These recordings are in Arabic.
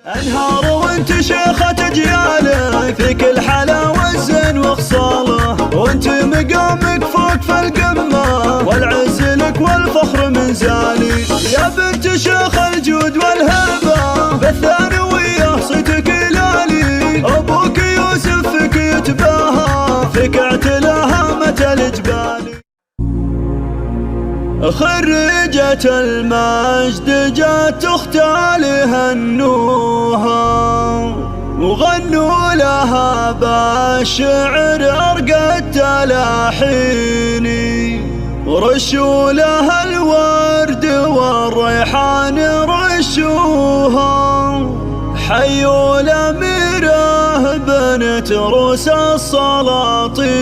انهار وانت شيخة جياله، فيك الحلا والزين وخصاله، وانت مقامك فوق في القمة، والعز لك والفخر من زالي. يا بنت شيخ الجود والهبة، بالثانوية صيتك لالي، ابوك يوسف فيك يتباهى، فيك اعتلاها متى الجبال. خريجة المجد جات تختالي هنوها، وغنوا لها بالشعر أرقى التلاحين، ورشوا لها الورد والريحان رشوها، حيوا الأميرة بنت روس السلاطين.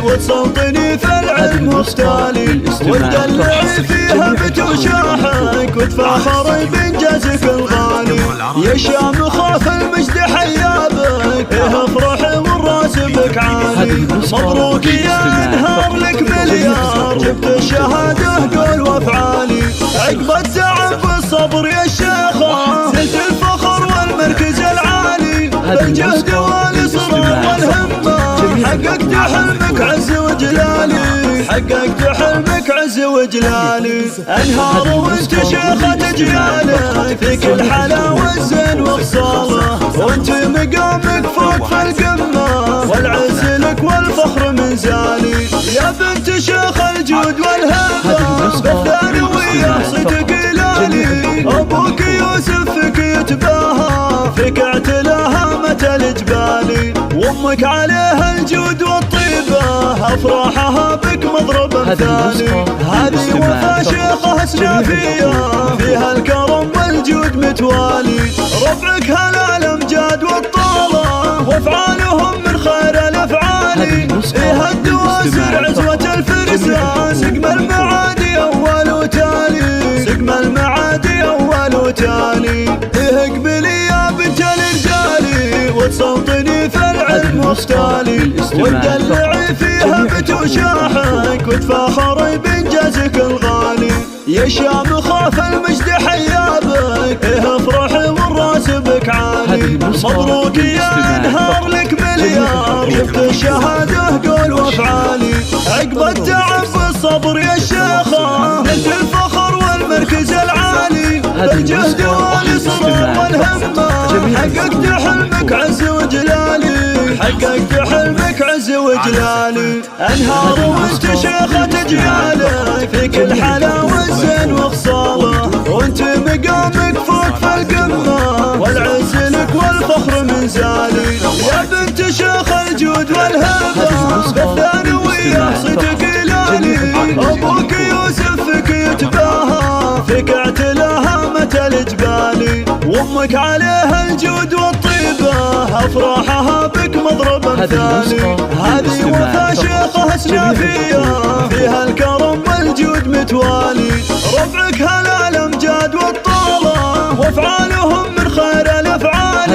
وتصوطني في العلم مختالي، وتدلعي فيها بتوشاحك، وتفاخري بإنجازك الغالي. يا شام خاف المجد حيابك، افرحي والراس بك عالي. مبروك يا انهار لك مليار، جبت الشهادة قول وافعالي. عقب التعب والصبر يا الشيخة، نلت الفخر والمركز العالي، بالجهد والاصرار والهمة، حققت حلمك عز وجلالي، حققت حلمك عز وجلالي. انهار وانت شيخة جياله، فيك الحلا والزين وخصاله، وانت مقامك فوق في القمة، والعز لك والفخر من زالي. يا بنت شيخ الجود والهبة، بالثانوية صيتك لالي، ابوك يوسف فيك يتباهى، فيك اعتلاها متى الجبال. وامك عليها الجود والطيبة، افراحها بك مضرب مثالي. هذه وفا شيخة سنافية، فيها الكرم والجود متوالي. ربعك هلا الامجاد والطالة، وافعالهم من خير الافعال. فيها الدواسر عزوة الفرسان، سقم المعادي اول وتالي، سقم المعادي اول وتالي. اقبلي يا بنت الرجالي، وتصوطني في العلم مختالي، وتدلعي فيها بتوشاحك، وتفاخري بإنجازك الغالي. يا شام خاف المجد حيابك، افرحي والراس بك عالي. مبروك يا انهار لك مليار، جبت الشهادة قول وافعالي. عقب التعب والصبر يا الشيخة، نلت الفخر والمركز العالي، بالجهد والاصرار والهمة، حققت حلمك عز وجلالي، حققت حلمك عز وجلالي. انهار وانت شيخة جياله، فيك الحلا والزين وخصاله، وانت مقامك فوق في القمة، والعز لك والفخر من زالي. يا بنت شيخ الجود والهبة، بالثانوية صيتك لالي، ابوك يوسف فيك يتباهى، فيك اعتلاها متى الجبال. وامك عليها الجود والطيبة، افراحها بك مضرب مثالي. هذه وفا شيخة سنافية، فيها الكرم والجود متوالي. ربعك هلا الامجاد والطالة، وافعالهم من خير الافعال.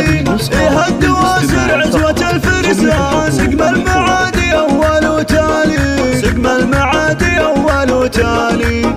فيها الدواسر عزوة الفرسان، سقم المعادي اول وتالي، سقم المعادي اول وتالي.